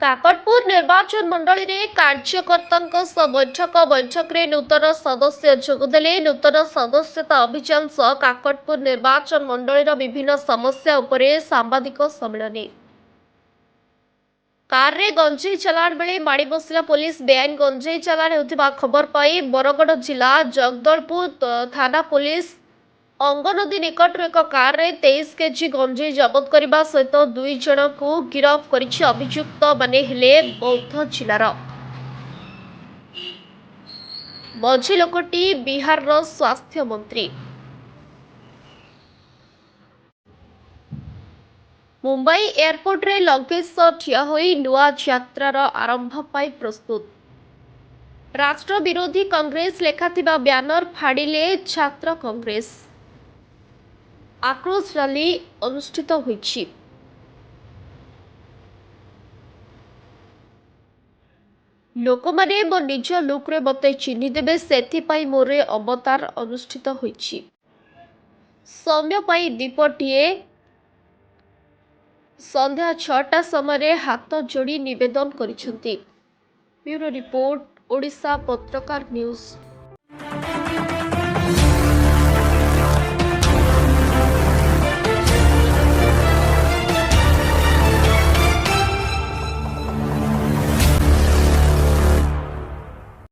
काकटपुर निर्वाचन मंडली रे कार्यकर्ता बैठक रे नूतन सदस्य जोगदेले। नूतन सदस्यता अभियान सह काकटपुर निर्वाचन मंडली विभिन्न समस्या उपरे सांबादिक सम्मेलन। कार रे गंजेई चलाण बेले माड़ी बसिला पुलिस बेआईन गंजेई चलाण होतिबा खबर पाई बरगड़ जिला जगदलपुर थाना पुलिस अंगनदी निकट एक कार रे 23 केजी गंजेई जबत करने सहित 2 जन को गिरफ्त कर। अभियुक्त माने हेले बौद्ध जिलार मझी लोकटी बिहार स्वास्थ्य मंत्री। मुंबई एयरपोर्ट रे लगेज ठिया होई नुआ यात्रार आरंभ पाई प्रस्तुत। राष्ट्र विरोधी कांग्रेस लेखाथिबा ब्यानर फाड़िले छात्र कांग्रेस। आक्रोश रैली अनुष्ठित होईछि। लोक माने मो निज लुक रे मते चिन्हि देबे सेथिपाई मोरे अवतार अनुष्ठित होईछि। सौम्य पाई दीपटिए संध्या 6टा समय हाथ जोड़ी निवेदन करिसेंती। ब्यूरो रिपोर्ट ओडिशा पत्रकार न्यूज।